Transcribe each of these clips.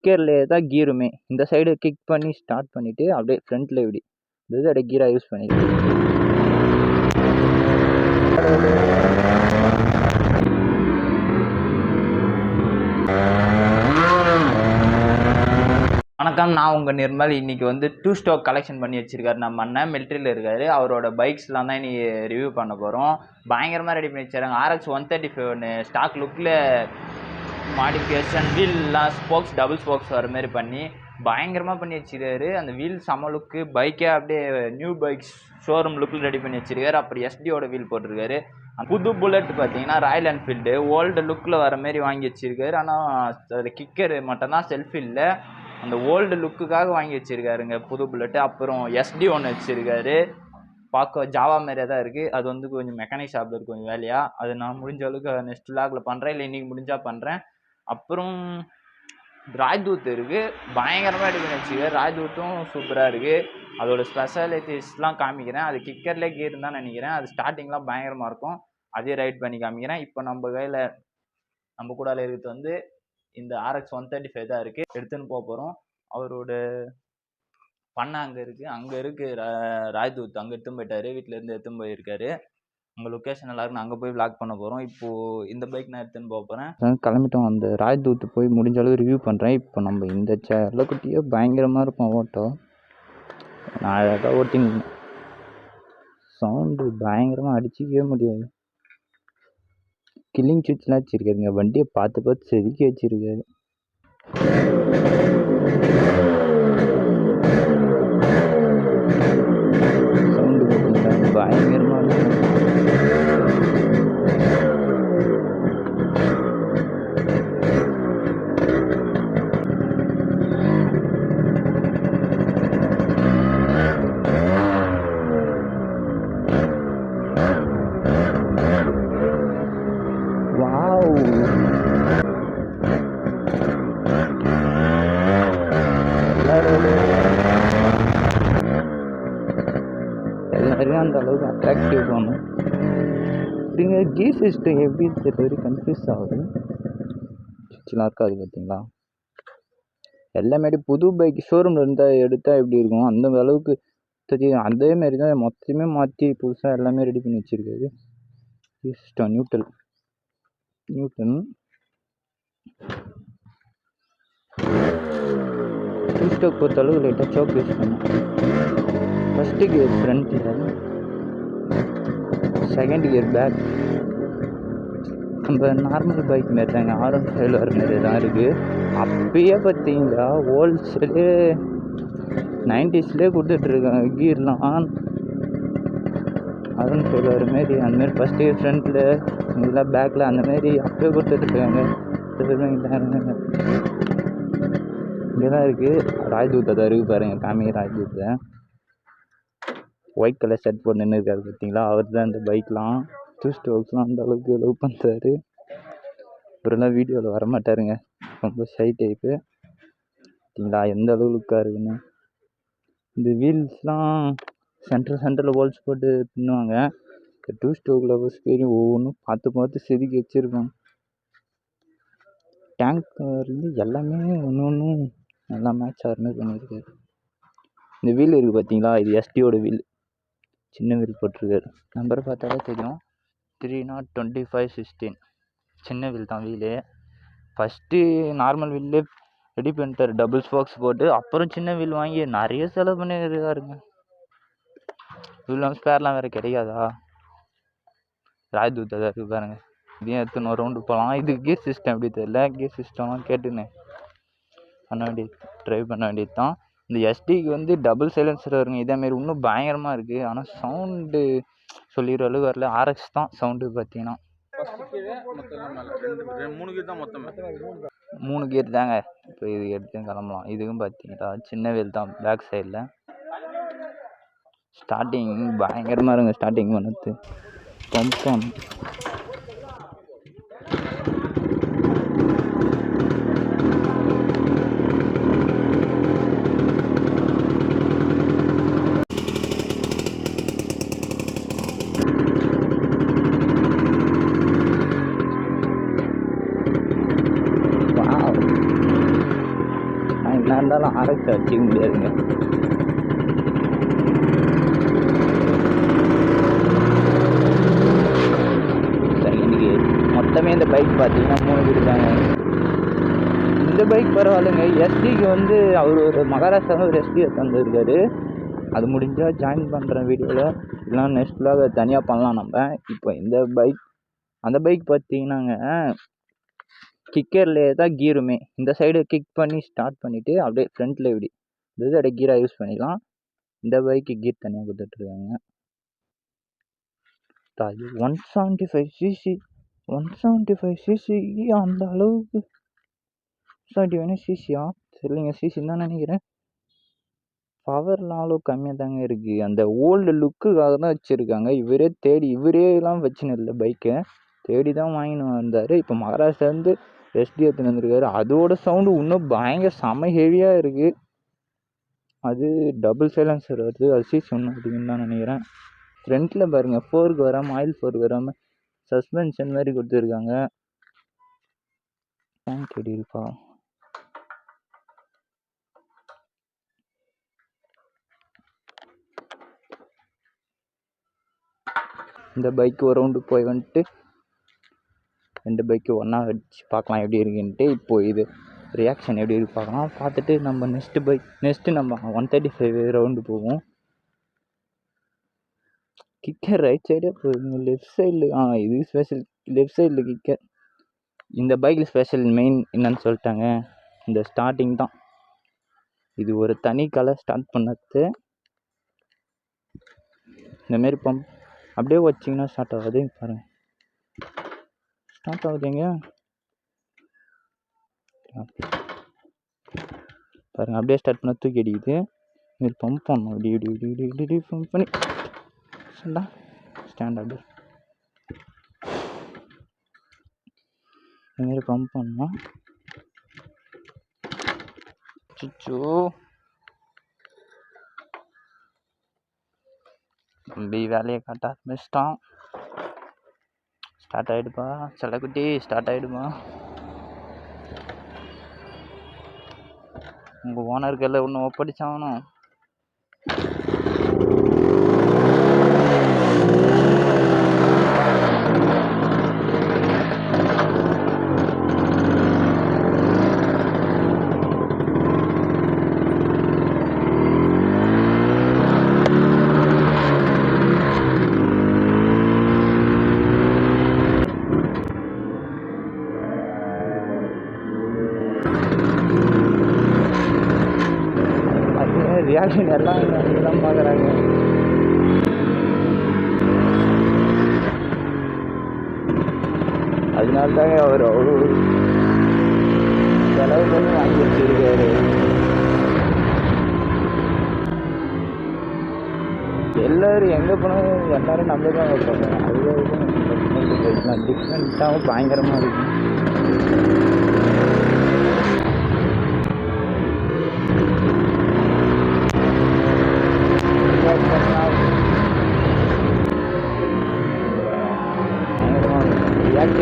கிக்கர்லேயே தான் கீருமே. இந்த side kick பண்ணி ஸ்டார்ட் பண்ணிவிட்டு அப்படியே ஃப்ரண்ட்டில் இப்படி இது அப்படியே கீராக யூஸ் பண்ணிட்டு வணக்கம், நான் உங்கள் நிர்மல். இன்றைக்கி வந்து 2 ஸ்டோக் கலெக்ஷன் பண்ணி வச்சுருக்காரு நம்ம அண்ணன். மிலிட்ரியில் இருக்கார். அவரோட பைக்ஸ்லாம் தான் இன்றைக்கி ரிவ்யூ பண்ண போகிறோம். பயங்கரமாக ரெடி பண்ணி வச்சுருக்காங்க. RX 135 ஒன்று ஸ்டாக் லுக்கில் மாடிஃபிகேஷன், வீல்லாம் ஸ்போக்ஸ் டபுள் ஸ்போக்ஸ் வர மாதிரி பண்ணி பயங்கரமாக பண்ணி வச்சுருக்காரு. அந்த வீல் செம லுக்கு, பைக்கே அப்படியே நியூ பைக்ஸ் ஷோரூம் லுக்கில் ரெடி பண்ணி வச்சுருக்காரு. அப்புறம் எஸ்டியோட வீல் போட்டிருக்காரு. புது புல்லட் பார்த்தீங்கன்னா ராயல் என்ஃபீல்டு ஓல்டு லுக்கில் வர மாதிரி வாங்கி வச்சுருக்காரு. ஆனால் அதில் கிக்கரு மட்டும்தான் செல்ஃப் இல்லை, அந்த ஓல்டு லுக்குக்காக வாங்கி வச்சுருக்காருங்க புது புல்லட்டு. அப்புறம் எஸ்டி ஒன்று வச்சுருக்காரு, பார்க்க ஜாவா மாதிரியே தான் இருக்குது. அது வந்து கொஞ்சம் மெக்கானிக் ஷாப்பில் இருக்குது கொஞ்சம் வேலையாக. அது நான் முடிஞ்ச அளவுக்கு நெக்ஸ்ட் விலாகில் பண்ணுறேன், இல்லை இன்றைக்கி முடிஞ்சால் பண்ணுறேன். அப்புறம் ராஜ்தூத் இருக்குது, பயங்கரமாக ரெடி பண்ணி வச்சுருக்காரு. ராஜ்தூத்தும் சூப்பராக இருக்குது. அதோட ஸ்பெஷாலிட்டிஸ்லாம் காமிக்கிறேன். அது கிக்கர்லேயே கீர் தான் நினைக்கிறேன். அது ஸ்டார்டிங்லாம் பயங்கரமாக இருக்கும், அதே ரைட் பண்ணி காமிக்கிறேன். இப்போ நம்ம கையில் நம்ம கூட இருக்கிறது வந்து இந்த RX 135 தான் இருக்குது, எடுத்துன்னு போக போகிறோம். அவரோட பண்ணை அங்கே இருக்குது ராஜ்தூத் அங்கே எடுத்துன்னு போயிட்டாரு, வீட்டிலேருந்து எடுத்துன்னு போயிருக்காரு. உங்கள் லொக்கேஷன் எல்லாருக்கும் நான் அங்கே போய் விளாக் பண்ண போகிறோம். இப்போது இந்த பைக் நான் எடுத்துன்னு போக போகிறேன். கிளம்பிட்டோம். அந்த ராஜ்தூத் போய் முடிஞ்ச அளவு ரிவ்யூ பண்ணுறேன். இப்போ நம்ம இந்த செல்லக்குட்டியே பயங்கரமாக இருக்கும் ஓட்டோ, நான் அழகாக ஓட்டிங் சவுண்டு பயங்கரமாக அடிச்சிக்கவே முடியாது. கில்லிங் சுவிட்ச்லாம் வச்சுருக்காருங்க, வண்டியை பார்த்து பார்த்து செதுக்கி வச்சுருக்காரு. சவுண்டு பார்த்தீங்களா பயங்கரமாக இருக்கும். எல்லாரையும் அந்த அளவுக்கு அட்ராக்டிவ் பண்ணும். அப்படிங்க கீர் சிஸ்டம் எப்படி தெரியல, கன்ஃபியூஸ் ஆகுது. சுவிட்செலாம் இருக்காது பார்த்தீங்களா. எல்லாமே புது பைக் ஷோரூமில் இருந்தால் எடுத்தால் எப்படி இருக்கும் அந்த அளவுக்கு தெரியும். அதேமாரி தான் மொத்தமே மாற்றி புதுசாக எல்லாமே ரெடி பண்ணி வச்சுருக்காரு. கீர் சிஸ்டம் நியூட்டன் டூ ஸ்டோக் பொறுத்த அளவுக்கு லைட்டாக சோக் யூஸ் பண்ணும். ஃபஸ்ட்டு கியர் ஃப்ரண்ட்டில், செகண்ட் கியர் பேக். நம்ம நார்மல் பைக் மாரி தாங்க, R15 வர மாரி தான் இருக்குது. அப்பயே பார்த்தீங்களா ஹோல்சேலே 90ஸ்லேயே கொடுத்துட்ருக்காங்க கீர்லாம். R15 வர மாரி அந்தமாரி ஃபஸ்ட்டு கியர் ஃப்ரண்ட்டில், இதெல்லாம் பேக்கில் அந்தமாரி அப்பயே கொடுத்துட்ருக்காங்க. இங்கே தான் இருக்குது ராஜ்தூத்தை தான் இருக்குது பாருங்கள், காமிங்க ராஜ்தூத்தை. ஒயிட் கலர் ஷர்ட் போட்டு நின்று இருக்காரு பார்த்தீங்களா, அவர் தான் இந்த பைக்லாம். 2 ஸ்டோக்ஸ்லாம் அந்த அளவுக்கு லவ் பண்ணுறாரு. இவரெல்லாம் வீடியோவில் வரமாட்டாருங்க, ரொம்ப ஷை டைப்பு. பார்த்தீங்களா எந்த அளவு லுக்காக இருக்குன்னு. இந்த வீல்ஸ்லாம் சென்டரில் ஹோல்ஸ் போட்டு பின்னுவாங்க. 2 ஸ்டோக் லவர்ஸ் பேரும் ஒவ்வொன்றும் பார்த்து பார்த்து செதுக்கி வச்சுருப்பாங்க. டேங்க்லேருந்து எல்லாமே ஒன்று ஒன்றும் நல்லா மேட்ச் ஆகிற மாதிரி பண்ணியிருக்காரு. இந்த வீல் இருக்குது பார்த்தீங்களா, இது எஸ்டியோட வீல், சின்ன வீல் போட்டிருக்காரு. நம்பரை பார்த்தாலே தெரியும், 302516. சின்ன வீல் தான் வீலு. ஃபஸ்ட்டு நார்மல் வீல்லே ரெடி பண்ணிட்டார் டபுள் ஸ்போக்ஸ் போட்டு. அப்புறம் சின்ன வீல் வாங்கி நிறைய செலவு பண்ணியிருக்காருங்க. இவ்வளோ ஸ்பேர்லாம் வேறு கிடைக்காதா. ராஜ்தூத் தான் இருக்குது பாருங்கள், இதையும் எடுத்துன்னு ஒரு ரவுண்டு போகலாம். இதுக்கு கீர் சிஸ்டம் எப்படி தெரியல, கீர் சிஸ்டம்லாம் கேட்டுன்னு ட்ரைவ் பண்ண வேண்டியது தான். இந்த எஸ்டிக்கு வந்து டபுள் சைலன்சர் வருங்க, இதேமாரி இன்னும் பயங்கரமாக இருக்குது. ஆனால் சவுண்டு சொல்லிடுற அளவுக்கு வரல. RX தான் சவுண்டு பார்த்தீங்கன்னா 3 கியர் தாங்க. இப்போ இது எடுத்து கிளம்பலாம். இதுக்கும் பார்த்தீங்களா சின்ன வீல் தான் பேக் சைடில். ஸ்டார்டிங் பயங்கரமாக இருங்க, ஸ்டார்டிங் பண்ணது பம்பம். என்ன இருந்தாலும் ஆராய்ச்சி வச்சுக்க முடியாதுங்க. இன்னைக்கு மொத்தமே இந்த பைக் பார்த்தீங்கன்னா 3 பேர் தாங்க. இந்த பைக் பரவாயில்லைங்க. எஸ்டிக்கு வந்து அவர் ஒரு மகாராஷ்டிராவில் ஒரு எஸ்டி தந்துருக்காரு. அது முடிஞ்சால் ஜாயின் பண்ணுறேன் வீடியோவில், இல்லைனா நெக்ஸ்ட்டில் தனியாக பண்ணலாம் நம்ம. இப்போ இந்த பைக், அந்த பைக் பார்த்தீங்கன்னாங்க கிக்கர்லேயே தான் கீருமே. இந்த சைடு கிக் பண்ணி ஸ்டார்ட் பண்ணிவிட்டு அப்படியே ஃப்ரண்ட்டில் இப்படி அப்படியே கீராக யூஸ் பண்ணிக்கலாம். இந்த பைக்கு கீர் தனியாக கொடுத்துட்ருக்காங்க. 175cc 175cc அந்த அளவுக்கு 75cc சரிங்க, சிசின்னு தான் நினைக்கிறேன். பவர்லாம் அளவு கம்மியாக தாங்க இருக்குது. அந்த ஓல்டு லுக்குக்காக தான் வச்சுருக்காங்க. இவரேலாம் வச்சுன்னு இல்லை, பைக்கை தேடி தான் வாங்கின்னு வந்தார். இப்போ மகாராஷ்டிராலேருந்து எஸ்டி எடுத்துன்னு வந்திருக்காரு. அதோட சவுண்டு இன்னும் பயங்கர செம ஹெவியாக இருக்குது. அது டபுள் சைலன்சர் வருது. அது சிசி ஒன்று அதிகம்னு தான் நினைக்கிறேன். ஃப்ரண்ட்டில் பாருங்கள், ஃபோர்க்கு வராமல், ஆயில் ஃபோர்க்கு வராமல் சஸ்பென்ஷன் மாதிரி கொடுத்துருக்காங்க. டேங்க் எப்படி இருக்கா? இந்த பைக்கு ஒரு ரவுண்டு போய் வந்துட்டு 2 பைக்கு ஒன்றா வச்சு பார்க்கலாம் எப்படி இருக்குன்ட்டு. இப்போது இது ரியாக்ஷன் எப்படி இருக்கு பார்க்கலாம். பார்த்துட்டு நம்ம நெக்ஸ்ட்டு நம்ம 135 ரவுண்டு போவோம். கிக்கர் ரைட் சைடே போகுதுங்க. லெஃப்ட் சைடில் இது ஸ்பெஷல். லெஃப்ட் சைடில் கிக்கர். இந்த பைக்கில் ஸ்பெஷல் மெயின் என்னன்னு சொல்லிட்டாங்க, இந்த ஸ்டார்டிங் தான். இது ஒரு தனி கலர் ஸ்டார்ட் பண்ணது. இந்தமாரி பம்ப் அப்படியே வச்சிங்கன்னா ஸ்டார்ட் ஆகுது. பாருங்கள், ஸ்டார்ட் ஆகுதுங்க. பாருங்கள், அப்படியே ஸ்டார்ட் பண்ண தூக்கி அடிக்குது. இதுமாரி பம்ப் பண்ணணும். இப்படி பம்ப் பண்ணி ஸ்டாண்ட் அப்படியே இதுமாரி பம்ப் பண்ணணும். சுச்சோ, தம்பி வேலையை காட்ட ஆரம்பிச்சிட்டான். ஸ்டார்ட் ஆகிடுப்பா செல்லக்குட்டி, ஸ்டார்ட் ஆகிடுமா. உங்கள் ஓனருக்கெல்லாம் ஒன்று ஒப்படைச்சாகணும். ரியாக்ஷன் எல்லாம் தான் பார்க்குறாங்க. அதனால தாங்க அவர் அவ்வளோ செலவு பண்ணி வாங்கி வச்சிருக்காரு. எல்லோரும் எங்கே போனாலும் எல்லோரும் நம்ம தான் வைப்பாங்க. அதுதான் டிஃப்ரெண்ட்டாகவும் பயங்கரமாக இருக்கும்.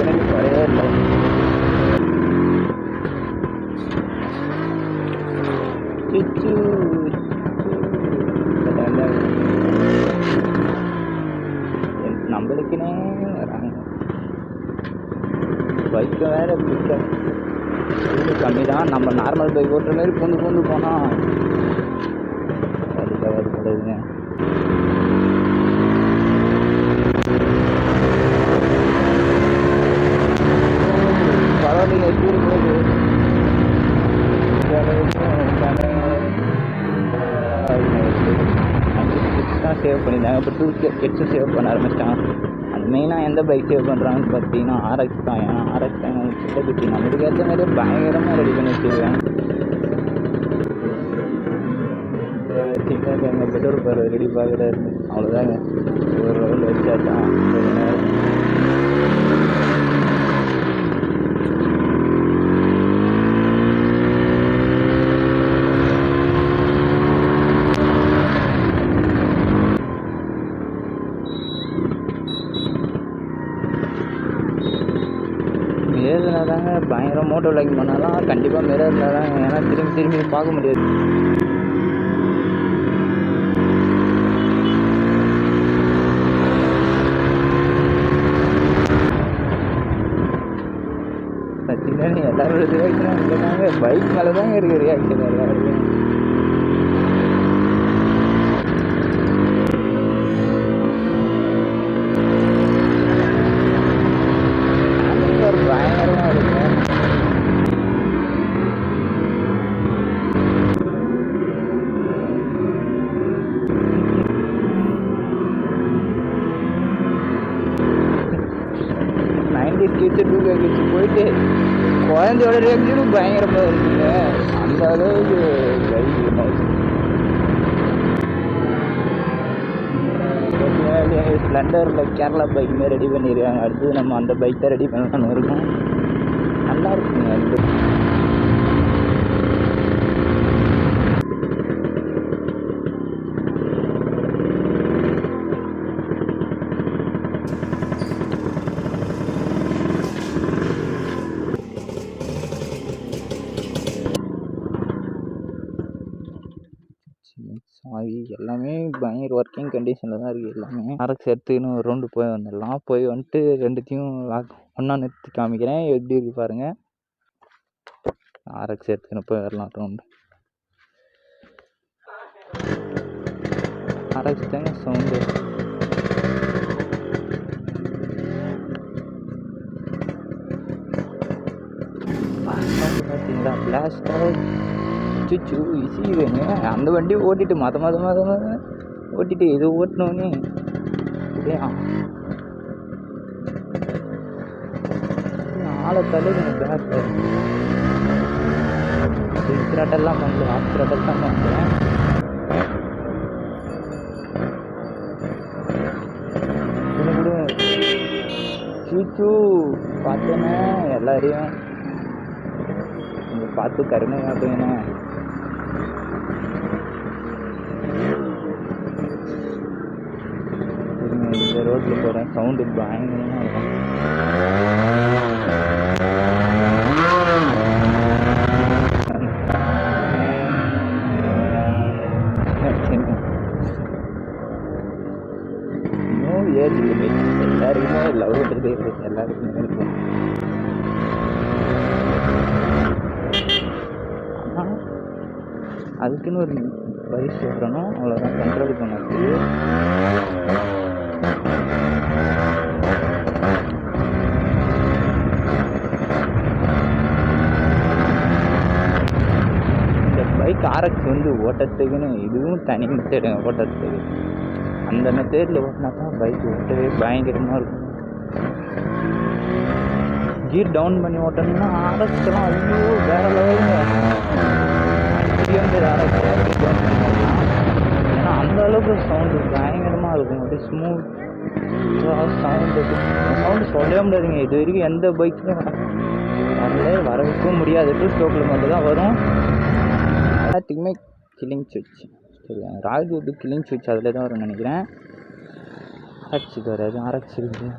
எனக்கு குறையே இல்லை. நம்மளுக்குன்னே வராங்க. பைக்கை வேறு ஸ்பீடு கம்மி தான். நம்ம நார்மல் பைக் ஓட்டுற மாதிரி பூந்து போனால் அதுக்காக கிடையாதுங்க. பரவாயில்லைங்க, எப்படி இருக்குது தான் சேவ் பண்ணியிருந்தாங்க. இப்போ 2 கிட்ஸும் சேவ் பண்ண ஆரம்பிச்சிட்டாங்க. அது மெயினாக எந்த பைக் சேவ் பண்ணுறாங்கன்னு பார்த்தீங்கன்னா ஆர்எக்ஸ் தான். ஏன்னா ஆர்எக்ஸ் தான் சிட்ட குட்டி நம்மளுக்கு ஏற்ற மாதிரியே பயங்கரமாக ரெடி பண்ணி வச்சுருக்கேன். எங்கள் பெட்ரோல் பாரு ரெடி பார்க்குறாரு. அவ்வளோதாங்க, ஒரு ரவுண்ட் வச்சாதான். பயங்கர மோட்டோ லைக் பண்ணாலும் கண்டிப்பாக மிரரில் தான், ஏன்னா திரும்பி திரும்பி பார்க்க முடியாது. பார்த்தீங்கன்னா எல்லாரோட ரியாக்ஷனும் இல்லை தாங்க, பைக் மேலே தாங்க இருக்குது ரியாக்ஷன் எல்லாருமே. பயங்கரமாக இருக்கும். கிட்ஸு 2K கிட்ஸு போயிட்டு குழந்தையோட ரியாக்ஷனும் பயங்கரமாக இருக்குங்க. அந்த அளவுக்கு ஸ்ப்ளெண்டரில் கேரளா பைக்குமே ரெடி பண்ணியிருக்காங்க. அடுத்து நம்ம அந்த பைக் தான் ரெடி பண்ணலான்னு இருக்கோம். நல்லா இருக்குங்க அது. சாவி எல்லாமே பயங்கர ஒர்க்கிங் கண்டிஷனில் தான் இருக்குது எல்லாமே. RX எடுத்துக்கின்னு ஒரு ரவுண்டு போய் வந்துடலாம். போய் வந்துட்டு ரெண்டுத்தையும் ஒன்றா நிறுத்தி காமிக்கிறேன், எப்படி இருக்கு பாருங்கள். RX எடுத்துக்கின்னு போய் வரலாம் ரவுண்டு. RX தாங்க சவுண்டு. பார்த்தீங்களா பிளாஸ்டாக சுச்சு இசி வேணுங்க. அந்த வண்டி ஓட்டிட்டு மத ஓட்டிட்டு இது ஓட்டினோன்னே ஆளை தள்ளுதுங்க பேக். த்ராட்டெல்லாம் பண்ணல, ஆஃப் த்ராட்டல் தான் பண்ணுறேன். சூச்சு பார்த்தேன்னா எல்லாரையும் பார்த்து கருணை காட்டுங்கண்ணே. இந்த ரோட்டில் போகிறேன், சவுண்டு பயங்கரமாக இருக்கும். இன்னும் ஏஜ் லிமிட் எல்லாருக்குமே லவ் பண்ணுறதே இருக்குது, எல்லாருக்குமே இருக்கும். ஆனால் அதுக்குன்னு ஒரு பரிசு வரணும், அவ்வளோதான் கண்ட்ரோல் பண்ணது. இந்த பைக் RX வந்து ஓட்டத்துக்குன்னு இதுவும் தனி மெத்தேடுங்க ஓட்டத்துக்கு. அந்த மெத்தேடில் ஓட்டினா தான் பைக் ஓட்டவே பயங்கரமாக இருக்கும். கீர் டவுன் பண்ணி ஓட்டணும்னா RXலாம் ஐயோ வேற லெவலுங்க. ஏன்னா அந்த அளவுக்கு சவுண்டு பயங்கரமாக இருக்கும். அப்படியே ஸ்மூத்தாக சவுண்டு சொல்லவே முடியாதுங்க. இது வரைக்கும் எந்த பைக்கும் வர வைக்கவும் முடியாது. 2 ஸ்ட்ரோக்கில் மட்டும் தான் வரும். எல்லாத்துக்குமே கில்லிங் சுவிட்ச் சரியா, ராஜ் கில்லிங் சுவிட்ச் அதில் தான் வரும்னு நினைக்கிறேன். RX வராது, RX இருக்குது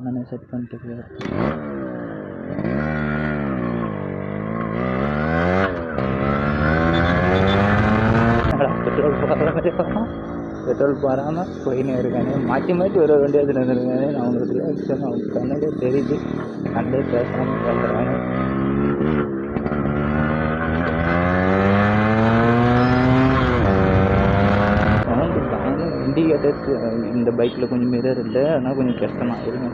நானே செட் பண்ணிட்டு. பெட்ரோல் போகாமல் போயின்னு இருக்கானே, மாற்றி மாற்றி ஒரு வண்டி எடுத்துகிட்டு வந்துருக்கானே. நான் உங்களுக்கு ரியாக்ஷன் அவங்க கண்ணே தெரியுது, கண்டே பேசாமல் பார்க்குறாங்க. சவுண்டு பயங்கர. இண்டிகேட்டர்ஸ் இந்த பைக்கில் கொஞ்சம் மிரர் இல்லை, ஆனால் கொஞ்சம் கஷ்டமாக இருங்க.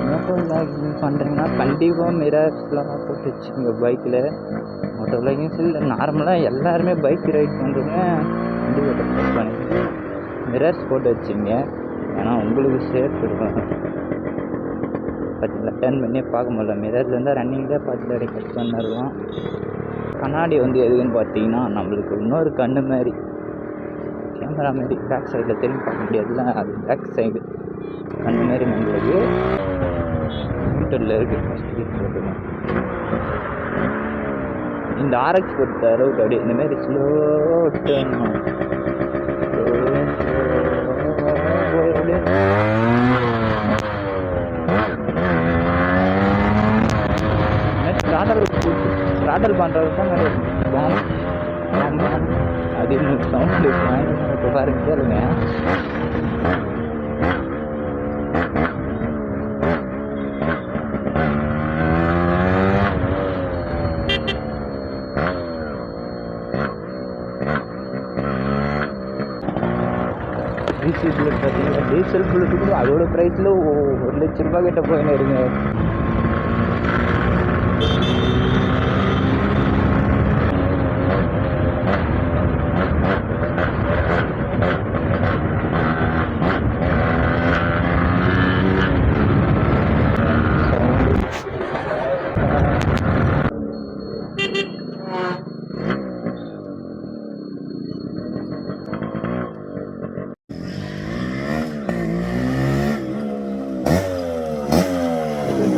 மோட்டோ விளாகிங் பண்ணுறீங்கன்னா கண்டிப்பாக மிரர்ஸ்லாம் போட்டு வச்சுங்க பைக்கில். மோட்டோ விளாகிங் இல்லை, நார்மலாக எல்லாருமே பைக் ரைட் பண்ணுறவங்க இண்டிகேட்டர் போட் பண்ணி மிரர்ஸ் போட்டு வச்சுங்க. ஏன்னா உங்களுக்கு சேஃப் இருக்கும். பார்த்தீங்களா டர்ன் பண்ணியே பார்க்க முடியல, மிரரில் இருந்தால் ரன்னிங்லேயே பார்த்துட்டு அப்படியே கட் பண்ணிடலாம். கண்ணாடி வந்து எதுக்குன்னு பார்த்தீங்கன்னா நம்மளுக்கு இன்னொரு கண்ணு மாதிரி கேமரா மாதிரி பேக் சைடில் திரும்பி பார்க்க முடியாதுல்ல, அது பேக் சைடு கண்ணு மாதிரி நம்மளுக்கு மீட்டரில் இருக்குது. ஃபஸ்ட்டு வீக் போட்டுருங்க. இந்த RX பொறுத்த அளவுக்கு அப்படியே இந்தமாரி ஸ்லோ டர்ன் த்ராட்டல் பண்ணுறது தான் அப்படின்னு சவுண்டு இப்போ பாருங்க கேளுங்க. டிசி புல்லட் பார்த்தீங்கன்னா டீசல் புல்லட்டு கூட அதோட ப்ரைஸில் 1,00,000 ரூபா கிட்ட போயின்னு இருங்க.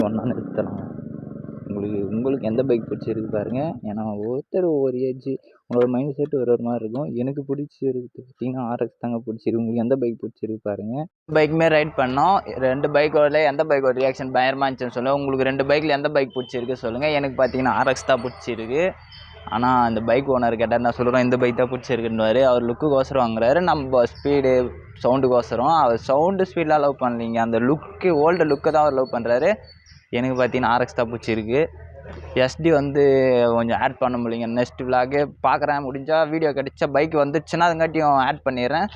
ஒன்றா நிறுத்தலாம். உங்களுக்கு எந்த பைக் பிடிச்சிருக்கு பாருங்கள். ஏன்னா ஒவ்வொருத்தர் ஒவ்வொரு ஏஜ் உங்களோட மைண்ட் செட் ஒரு மாதிரி இருக்கும். எனக்கு பிடிச்சிருக்கு பார்த்தீங்கன்னா ஆர்எக்ஸ் தாங்க பிடிச்சிருக்கு. உங்களுக்கு எந்த பைக் பிடிச்சிருக்கு பாருங்கள். பைக்குமே ரைட் பண்ணோம். 2 பைக்கோட எந்த பைக்கோட ரியாக்ஷன் பயங்கரமாக இருந்துச்சுன்னு சொல்லுங்கள். உங்களுக்கு 2 பைக்கில் எந்த பைக் பிடிச்சிருக்கு சொல்லுங்கள். எனக்கு பார்த்தீங்கன்னா ஆர்எக்ஸ் தான் பிடிச்சிருக்கு. ஆனால் அந்த பைக் ஓனர் கேட்டால் நான் சொல்கிறோம் இந்த பைக் தான் பிடிச்சிருக்குன்னுவார். அவர் லுக்குக்கோசரம் வாங்குறாரு, நம்ம ஸ்பீடு சவுண்டுக்கோசரம். அவர் சவுண்டு ஸ்பீடெலாம் லவ் பண்ணலிங்க, அந்த லுக்கு ஓல்டு லுக்கை தான் அவர் லவ் பண்ணுறாரு. எனக்கு பார்த்தீங்கன்னா ஆர்எக்ஸ் தான் பிடிச்சிருக்கு. எஸ்டி வந்து கொஞ்சம் ஆட் பண்ண முடியலைங்க. நெக்ஸ்ட் விலாகு பார்க்குறேன், முடிஞ்சால் வீடியோ கிடச்சா பைக் வந்துச்சுன்னா அதுங்காட்டியும் ஆட் பண்ணிடுறேன்.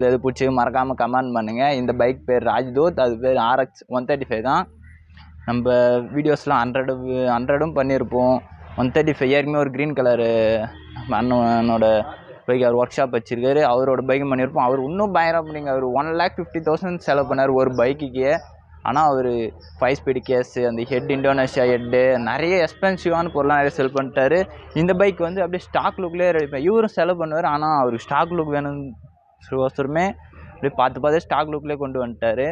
இது பிடிச்சி மறக்காமல் கமெண்ட் பண்ணுங்கள். இந்த பைக் பேர் ராஜ்தூத், அது பேர் RX 135 தான். நம்ம வீடியோஸ்லாம் 100ம் பண்ணியிருப்போம். 135 ஏற்கனவே ஒரு க்ரீன் கலரு அண்ணனோட பைக் அவர் ஒர்க் ஷாப் வச்சுருக்காரு, அவரோட பைக்கும் பண்ணியிருப்போம். அவர் இன்னும் பயங்கரம் பண்ணிங்க. அவர் 1,50,000 செலவு பண்ணார் ஒரு பைக்குக்கே. ஆனால் அவர் 5 ஸ்பீடு கேஸு, அந்த ஹெட் இண்டோனேஷியா ஹெட்டு, நிறைய எக்ஸ்பென்சிவான பொருளாக நிறைய செல் பண்ணிட்டாரு. இந்த பைக் வந்து அப்படியே ஸ்டாக் லுக்லேயே ரெடி. இவரும் செலவு பண்ணுவார், ஆனால் அவருக்கு ஸ்டாக் லுக் வேணும் ஒருத்தருமே அப்படியே பார்த்து ஸ்டாக் லுக்லேயே கொண்டு வந்துட்டார்.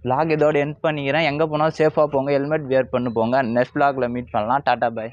vlog இதோட எண்ட் பண்ணிக்கிறேன். எங்கே போனாலும் சேஃபாக போங்க, ஹெல்மெட் வியர் பண்ணி போங்க. நெக்ஸ்ட் vlogல மீட் பண்ணலாம். டாட்டா பாய்.